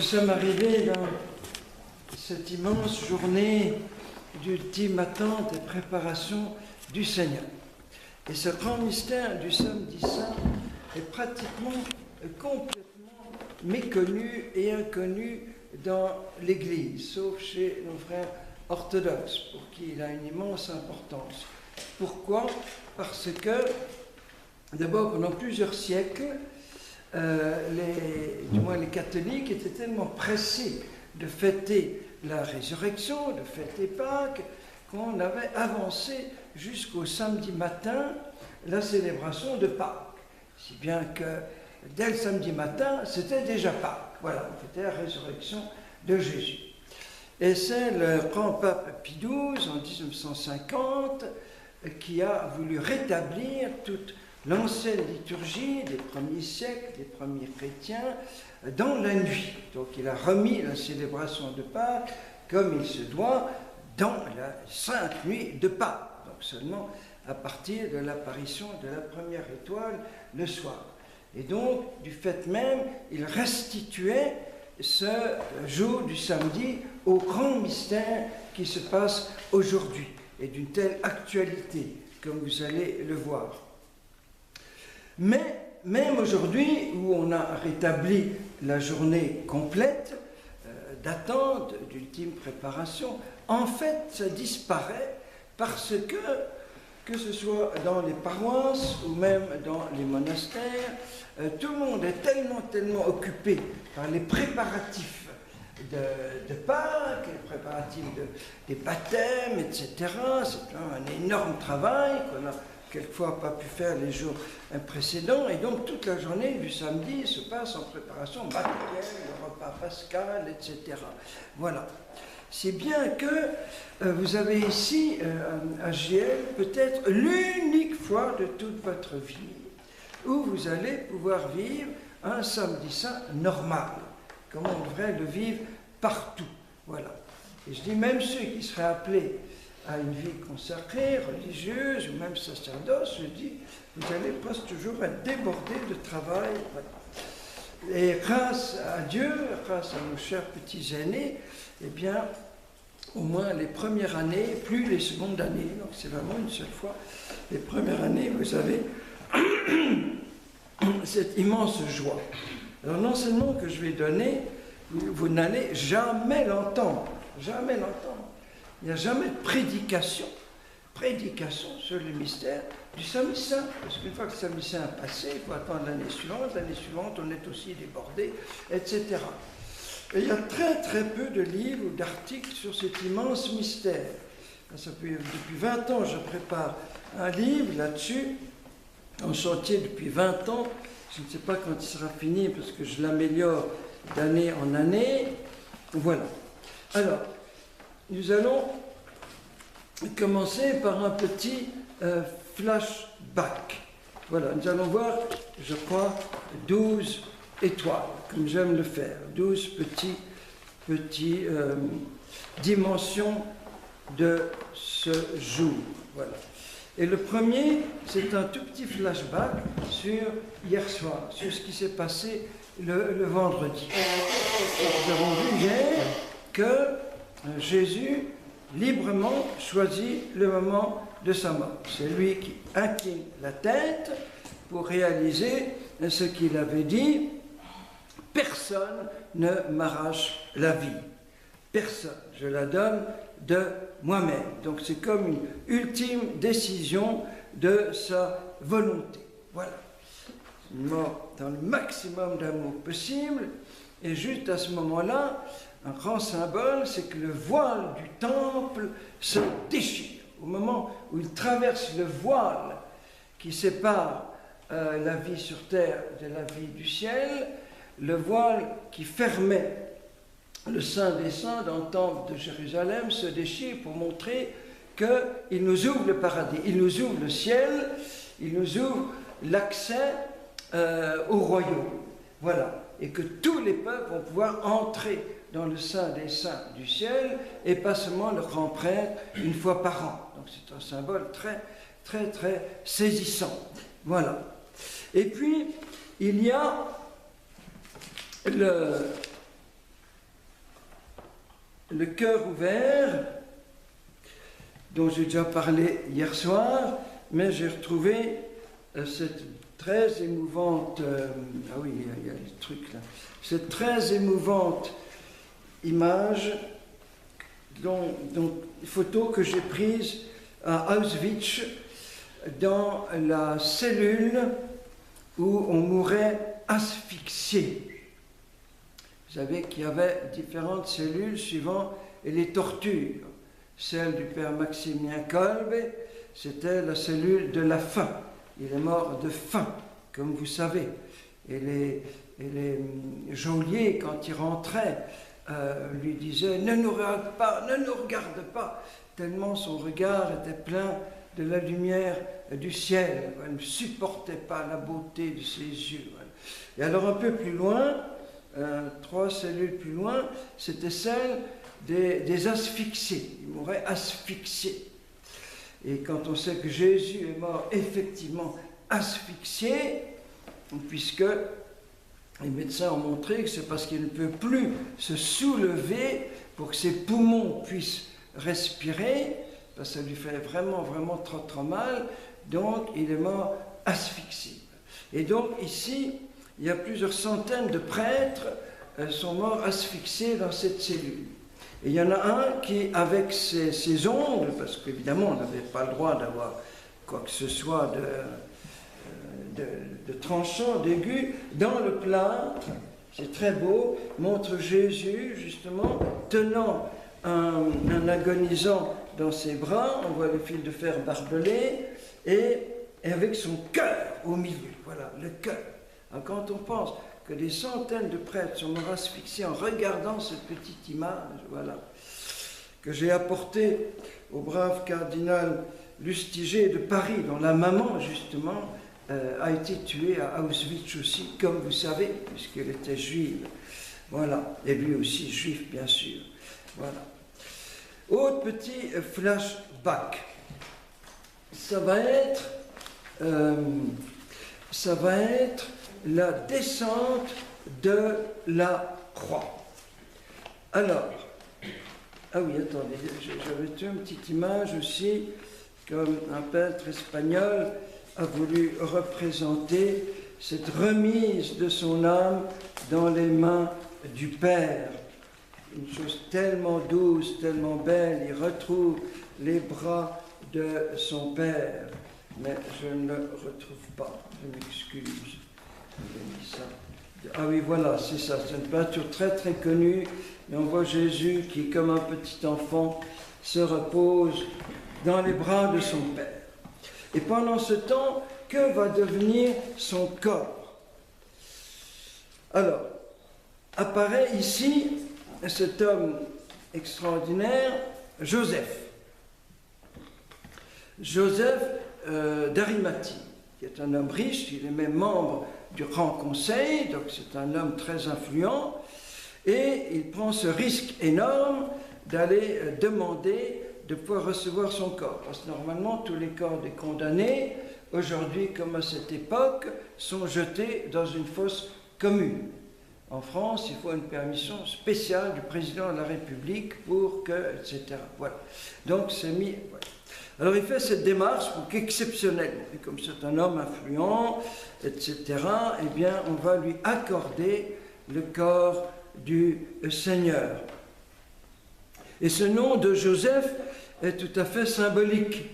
sommes arrivés dans cette immense journée d'ultime attente et préparation du Seigneur. Et ce grand mystère du samedi saint est pratiquement complètement méconnu et inconnu dans l'Église, sauf chez nos frères orthodoxes, pour qui il a une immense importance. Pourquoi? Parce que, d'abord, pendant plusieurs siècles, du moins les catholiques étaient tellement pressés de fêter la résurrection, de fêter Pâques, qu'on avait avancé jusqu'au samedi matin la célébration de Pâques. Si bien que dès le samedi matin, c'était déjà Pâques. Voilà, on fêtait la résurrection de Jésus. Et c'est le grand pape Pie XII, en 1950, qui a voulu rétablir toute l'ancienne liturgie des premiers siècles, des premiers chrétiens, dans la nuit. Donc il a remis la célébration de Pâques, comme il se doit, dans la sainte nuit de Pâques. Donc seulement à partir de l'apparition de la première étoile le soir. Et donc, du fait même, il restituait ce jour du samedi au grand mystère qui se passe aujourd'hui, et d'une telle actualité, comme vous allez le voir. Mais même aujourd'hui, où on a rétabli la journée complète d'attente, d'ultime préparation, en fait, ça disparaît parce que ce soit dans les paroisses ou même dans les monastères, tout le monde est tellement occupé par les préparatifs de Pâques, les préparatifs des baptêmes, etc. C'est un énorme travail qu'on a quelquefois pas pu faire les jours précédents, et donc toute la journée du samedi se passe en préparation matérielle, le repas pascal, etc. Voilà. C'est bien que vous avez ici à JL peut-être l'unique fois de toute votre vie où vous allez pouvoir vivre un samedi saint normal, comme on devrait le vivre partout. Voilà. Et je dis même ceux qui seraient appelés à une vie consacrée, religieuse ou même sacerdoce, je dis, vous allez presque toujours être débordés de travail. Voilà. Et grâce à Dieu, grâce à nos chers petits aînés, eh bien, au moins les premières années, plus les secondes années, donc c'est vraiment une seule fois, les premières années, vous avez cette immense joie. Alors l'enseignement que je vais donner, vous n'allez jamais l'entendre, jamais l'entendre. Il n'y a jamais de prédication sur le mystère du samedi saint, parce qu'une fois que le samedi saint est passé, il faut attendre l'année suivante, on est aussi débordé, etc. Et il y a très peu de livres ou d'articles sur cet immense mystère. Depuis 20 ans, je prépare un livre là-dessus, en chantier depuis 20 ans. Je ne sais pas quand il sera fini, parce que je l'améliore d'année en année. Voilà. Alors, nous allons commencer par un petit flashback. Voilà, nous allons voir, je crois, 12 étoiles, comme j'aime le faire, 12 petits dimensions de ce jour. Voilà. Et le premier, c'est un tout petit flashback sur hier soir, sur ce qui s'est passé le vendredi. Nous avons vu hier que Jésus librement choisit le moment de sa mort. C'est lui qui incline la tête pour réaliser ce qu'il avait dit. Personne ne m'arrache la vie. Personne. Je la donne de moi-même. Donc c'est comme une ultime décision de sa volonté. Voilà. Une mort dans le maximum d'amour possible. Et juste à ce moment-là, un grand symbole, c'est que le voile du temple se déchire. Au moment où il traverse le voile qui sépare la vie sur terre de la vie du ciel, le voile qui fermait le Saint des Saints dans le temple de Jérusalem se déchire pour montrer qu'il nous ouvre le paradis, il nous ouvre le ciel, il nous ouvre l'accès au royaume. Voilà. Et que tous les peuples vont pouvoir entrer dans le Saint des Saints du ciel, et pas seulement le grand prêtre une fois par an. Donc c'est un symbole très saisissant. Voilà. Et puis, il y a le cœur ouvert, dont j'ai déjà parlé hier soir, mais j'ai retrouvé cette très émouvante, ah oui, il y a des trucs là, cette très émouvante image, photo que j'ai prise à Auschwitz, dans la cellule où on mourait asphyxié. Vous savez qu'il y avait différentes cellules suivant les tortures. Celle du père Maximilien Kolbe, c'était la cellule de la faim. Il est mort de faim, comme vous savez. Et les geôliers, quand ils rentraient, lui disaient « Ne nous regarde pas, ne nous regarde pas !» Tellement son regard était plein de la lumière du ciel. Elle ne supportait pas la beauté de ses yeux. Et alors un peu plus loin, 3 cellules plus loin, c'était celle des asphyxiés. Ils mouraient asphyxiés. Et quand on sait que Jésus est mort effectivement asphyxié, puisque les médecins ont montré que c'est parce qu'il ne peut plus se soulever pour que ses poumons puissent respirer, parce que ça lui fait vraiment, vraiment trop, trop mal, donc il est mort asphyxié. Et donc ici, il y a plusieurs centaines de prêtres sont morts asphyxiés dans cette cellule. Et il y en a un qui, avec ses ongles, parce qu'évidemment on n'avait pas le droit d'avoir quoi que ce soit de tranchant, d'aigu, dans le plâtre, c'est très beau, montre Jésus justement tenant un agonisant dans ses bras, on voit le fil de fer barbelé, et avec son cœur au milieu, voilà, le cœur. Alors quand on pense que des centaines de prêtres sont morts asphyxiés en regardant cette petite image, voilà, que j'ai apportée au brave cardinal Lustiger de Paris, dont la maman, justement, a été tuée à Auschwitz aussi, comme vous savez, puisqu'elle était juive. Voilà, et lui aussi juif, bien sûr. Voilà. Autre petit flashback. Ça va être la descente de la croix. Alors, ah oui, attendez, j'avais tué une petite image aussi, comme un peintre espagnol a voulu représenter cette remise de son âme dans les mains du Père. Une chose tellement douce, tellement belle, il retrouve les bras de son Père. Mais je ne le retrouve pas, je m'excuse. Ah oui, voilà, c'est ça, c'est une peinture très très connue, et on voit Jésus qui, comme un petit enfant, se repose dans les bras de son Père. Et pendant ce temps, que va devenir son corps? Alors, apparaît ici cet homme extraordinaire, Joseph. Joseph d'Arimathie, qui est un homme riche, il est même membre du Grand Conseil, donc c'est un homme très influent, et il prend ce risque énorme d'aller demander de pouvoir recevoir son corps. Parce que normalement, tous les corps des condamnés, aujourd'hui comme à cette époque, sont jetés dans une fosse commune. En France, il faut une permission spéciale du président de la République pour que, etc. Voilà. Donc c'est mis... Voilà. Alors il fait cette démarche pour qu'exceptionnellement, et comme c'est un homme influent, etc., eh bien on va lui accorder le corps du Seigneur. Et ce nom de Joseph est tout à fait symbolique,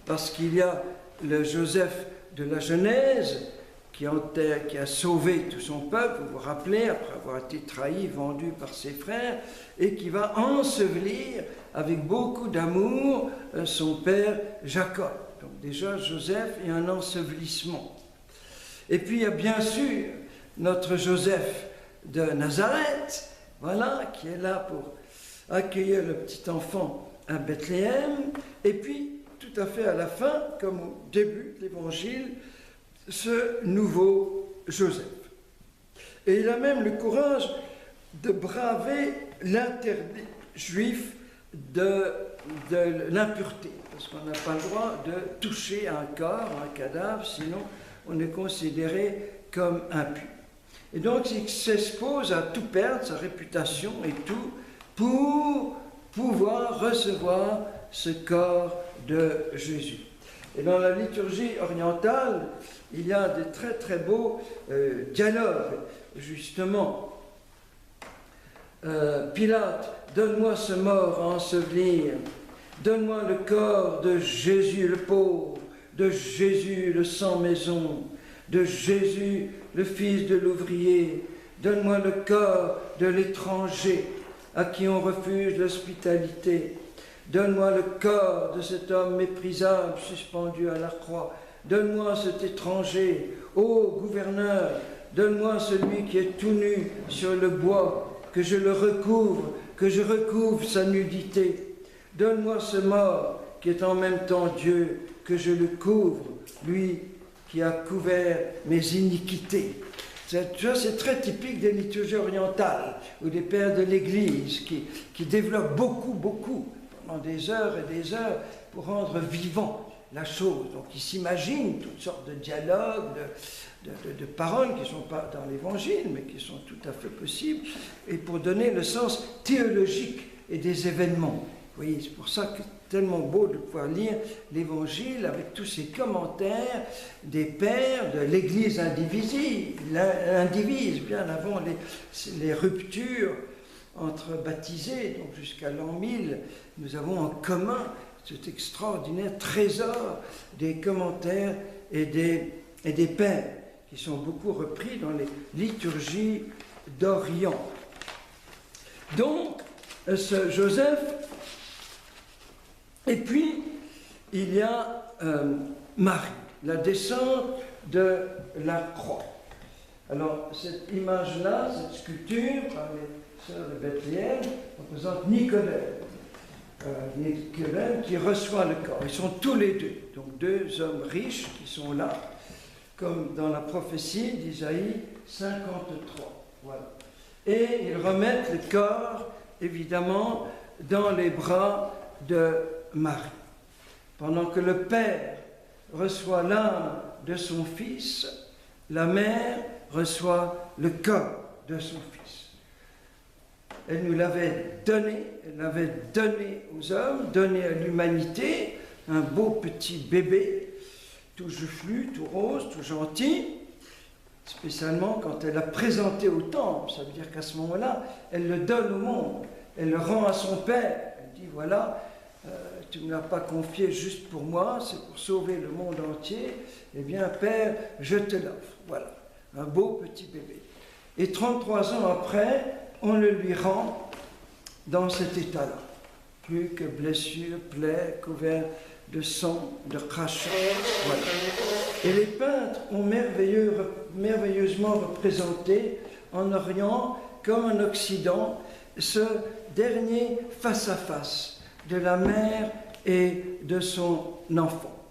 parce qu'il y a le Joseph de la Genèse, qui a sauvé tout son peuple, vous vous rappelez, après avoir été trahi, vendu par ses frères, et qui va ensevelir avec beaucoup d'amour son père Jacob. Donc déjà, Joseph et un ensevelissement. Et puis il y a bien sûr notre Joseph de Nazareth, voilà, qui est là pour accueillir le petit enfant à Bethléem. Et puis, tout à fait à la fin, comme au début de l'Évangile, ce nouveau Joseph. Et il a même le courage de braver l'interdit juif de l'impureté, parce qu'on n'a pas le droit de toucher un corps, un cadavre, sinon on est considéré comme impur. Et donc il s'expose à tout perdre, sa réputation et tout, pour pouvoir recevoir ce corps de Jésus. Et dans la liturgie orientale, il y a des très très beaux dialogues, justement. Pilate, donne-moi ce mort à ensevelir, donne-moi le corps de Jésus le pauvre, de Jésus le sans maison, de Jésus le fils de l'ouvrier, donne-moi le corps de l'étranger à qui on refuse l'hospitalité, donne-moi le corps de cet homme méprisable suspendu à la croix, donne-moi cet étranger, ô gouverneur, donne-moi celui qui est tout nu sur le bois, que je le recouvre, que je recouvre sa nudité. Donne-moi ce mort qui est en même temps Dieu, que je le couvre, lui qui a couvert mes iniquités. C'est très typique des liturgies orientales, ou des pères de l'Église qui développent beaucoup, pendant des heures et des heures, pour rendre vivant la chose. Donc ils s'imaginent toutes sortes de dialogues, de paroles qui ne sont pas dans l'Évangile, mais qui sont tout à fait possibles, et pour donner le sens théologique et des événements. Vous voyez, c'est pour ça que c'est tellement beau de pouvoir lire l'Évangile avec tous ces commentaires des pères de l'Église indivise, bien avant les ruptures entre baptisés, donc jusqu'à l'an 1000, nous avons en commun cet extraordinaire trésor des commentaires et des pères, qui sont beaucoup repris dans les liturgies d'Orient. Donc, ce Joseph, et puis il y a Marie, la descente de la croix. Alors, cette image-là, cette sculpture par les sœurs de Bethléem, représente Nicodème. Nicodème qui reçoit le corps. Ils sont tous les deux, donc deux hommes riches qui sont là, comme dans la prophétie d'Isaïe 53. Voilà. Et ils remettent le corps, évidemment, dans les bras de Marie. Pendant que le Père reçoit l'âme de son Fils, la Mère reçoit le corps de son Fils. Elle nous l'avait donné, elle l'avait donné aux hommes, donné à l'humanité, un beau petit bébé, tout joufflu, tout rose, tout gentil, spécialement quand elle l'a présenté au temple. Ça veut dire qu'à ce moment-là, elle le donne au monde, elle le rend à son Père. Elle dit, voilà, tu ne me l'as pas confié juste pour moi, c'est pour sauver le monde entier. Eh bien, Père, je te l'offre. Voilà, un beau petit bébé. Et 33 ans après, on le lui rend dans cet état-là. Plus que blessures, plaies, couverts de sang, de crachat. Voilà. Et les peintres ont merveilleusement représenté en Orient comme en Occident ce dernier face-à-face de la mère et de son enfant.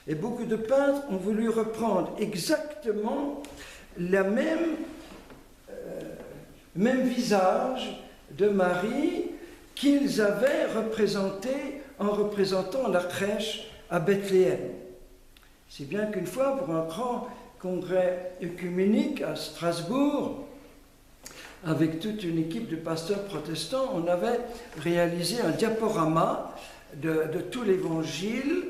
Et beaucoup de peintres ont voulu reprendre exactement la même visage de Marie qu'ils avaient représenté en représentant la crèche à Bethléem. Si bien qu'une fois, pour un grand congrès œcuménique à Strasbourg, avec toute une équipe de pasteurs protestants, on avait réalisé un diaporama de tout l'Évangile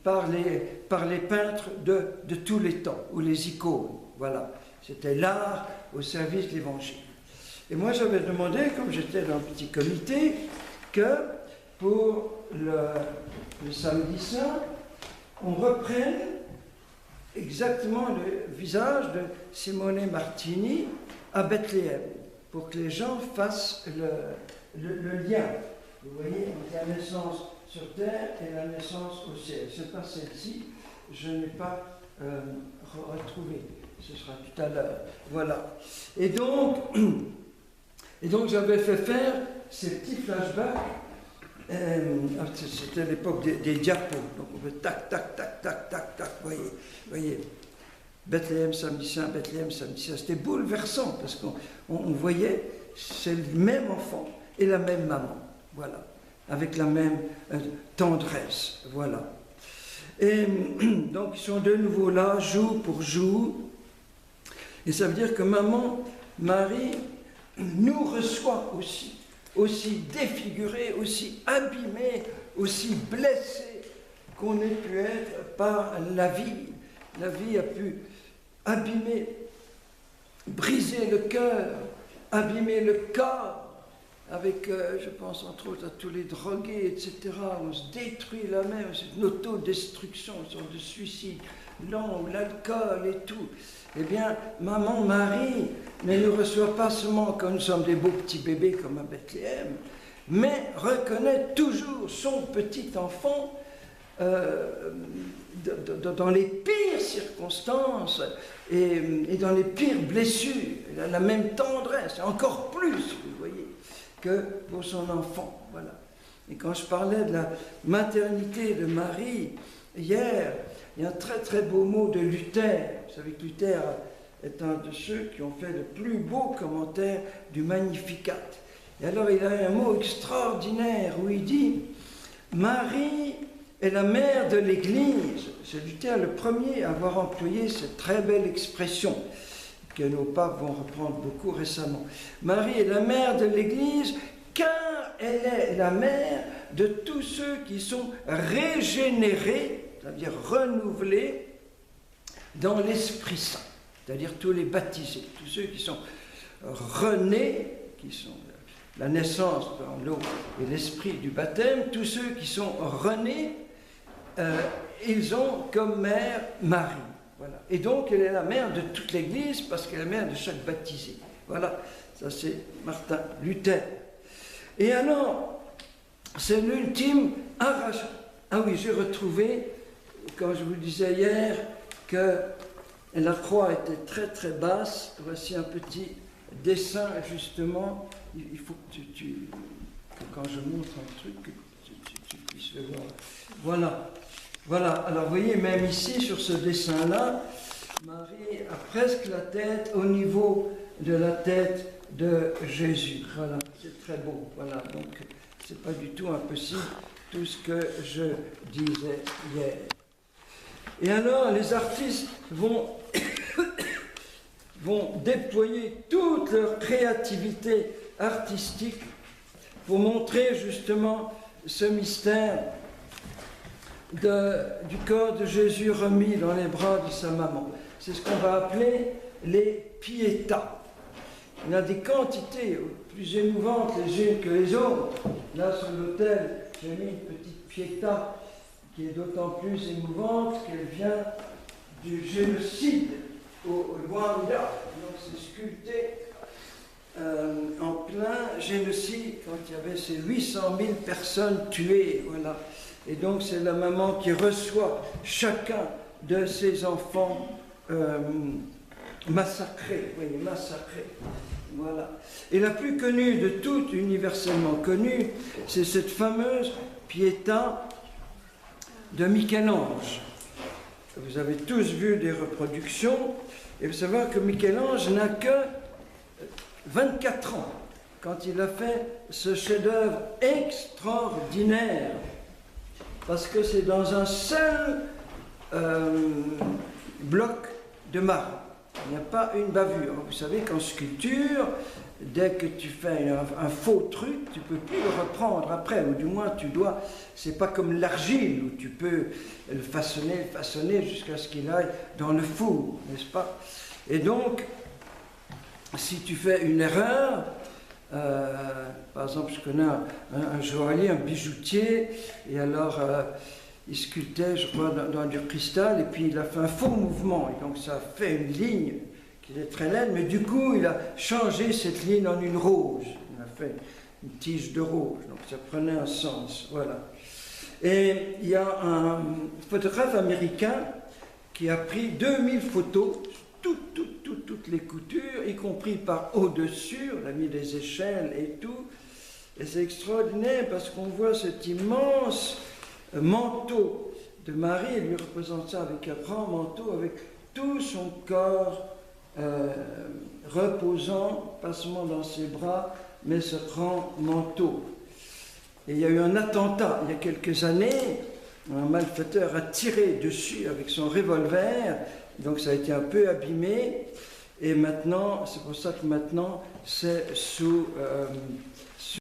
par les peintres de tous les temps, ou les icônes. Voilà, c'était l'art au service de l'Évangile. Et moi, j'avais demandé, comme j'étais dans le petit comité, que pour le samedi saint, on reprenne exactement le visage de Simone Martini à Bethléem, pour que les gens fassent le lien. Vous voyez, entre la naissance sur terre et la naissance au ciel. Ce n'est pas celle-ci, je n'ai pas retrouvé. Ce sera tout à l'heure. Voilà. Et donc j'avais fait faire ces petits flashbacks. C'était l'époque des diapos. Donc on fait tac, tac, tac, tac, tac, tac. Voyez. Bethléem, samedi saint, Bethléem, samedi saint. C'était bouleversant parce qu'on voyait, c'est le même enfant et la même maman. Voilà. Avec la même tendresse. Voilà. Et donc ils sont de nouveau là, jour pour jour. Et ça veut dire que maman, Marie, nous reçoit aussi aussi défiguré, aussi abîmé, aussi blessé qu'on ait pu être par la vie. La vie a pu abîmer, briser le cœur, abîmer le corps, avec, je pense entre autres à tous les drogués, etc. On se détruit la même, c'est une autodestruction, une sorte de suicide lent, ou l'alcool et tout. Eh bien, maman Marie ne nous reçoit pas seulement quand nous sommes des beaux petits bébés comme à Bethléem, mais reconnaît toujours son petit enfant dans les pires circonstances et dans les pires blessures. Elle a la même tendresse, encore plus, vous voyez, que pour son enfant. Voilà. Et quand je parlais de la maternité de Marie, hier, il y a un très très beau mot de Luther. Vous savez que Luther est un de ceux qui ont fait le plus beau commentaire du Magnificat. Et alors il a un mot extraordinaire où il dit « Marie est la mère de l'Église ». C'est Luther le premier à avoir employé cette très belle expression que nos papes vont reprendre beaucoup récemment. Marie est la mère de l'Église car elle est la mère de tous ceux qui sont régénérés, c'est-à-dire renouvelés dans l'Esprit Saint, c'est-à-dire tous les baptisés, tous ceux qui sont renés, qui sont la naissance dans l'eau et l'esprit du baptême, tous ceux qui sont renés, ils ont comme mère Marie. Voilà. Et donc elle est la mère de toute l'Église parce qu'elle est la mère de chaque baptisé. Voilà, ça c'est Martin Luther. Et alors, c'est l'ultime arrachement. Ah oui, j'ai retrouvé, comme je vous le disais hier, que la croix était très très basse. Voici un petit dessin justement. Il faut que quand je montre un truc, que tu puisses le voir. Voilà. Voilà, alors vous voyez, même ici, sur ce dessin-là, Marie a presque la tête au niveau de la tête de Jésus. Voilà, c'est très beau. Voilà, donc c'est pas du tout impossible tout ce que je disais hier. Et alors, les artistes vont déployer toute leur créativité artistique pour montrer justement ce mystère du corps de Jésus remis dans les bras de sa maman. C'est ce qu'on va appeler les pietas. Il y en a des quantités plus émouvantes les unes que les autres. Là, sur l'autel, j'ai mis une petite piéta qui est d'autant plus émouvante qu'elle vient du génocide au Rwanda. Donc, c'est sculpté en plein génocide quand il y avait ces 800 000 personnes tuées. Voilà. Et donc c'est la maman qui reçoit chacun de ses enfants massacrés. Oui, massacrés. Voilà. Et la plus connue de toutes, universellement connue, c'est cette fameuse Pietà de Michel-Ange. Vous avez tous vu des reproductions, et vous savez que Michel-Ange n'a que 24 ans quand il a fait ce chef-d'œuvre extraordinaire. Parce que c'est dans un seul bloc de marbre. Il n'y a pas une bavure. Vous savez qu'en sculpture, dès que tu fais un faux truc, tu ne peux plus le reprendre après, ou du moins tu dois, c'est pas comme l'argile où tu peux le façonner jusqu'à ce qu'il aille dans le four, n'est-ce pas? Et donc, si tu fais une erreur, par exemple, je connais un joaillier, un bijoutier, et alors il sculptait, je crois, dans du cristal, et puis il a fait un faux mouvement, et donc ça a fait une ligne qui est très laide, mais du coup, il a changé cette ligne en une rose. Il a fait une tige de rose, donc ça prenait un sens, voilà. Et il y a un photographe américain qui a pris 2000 photos, toutes les coutures, y compris par au-dessus, on a mis des échelles et tout. Et c'est extraordinaire parce qu'on voit cet immense manteau de Marie, elle lui représente ça avec un grand manteau, avec tout son corps reposant, pas seulement dans ses bras, mais ce grand manteau. Et il y a eu un attentat il y a quelques années, un malfaiteur a tiré dessus avec son revolver, donc ça a été un peu abîmé, et maintenant, c'est pour ça que maintenant c'est sous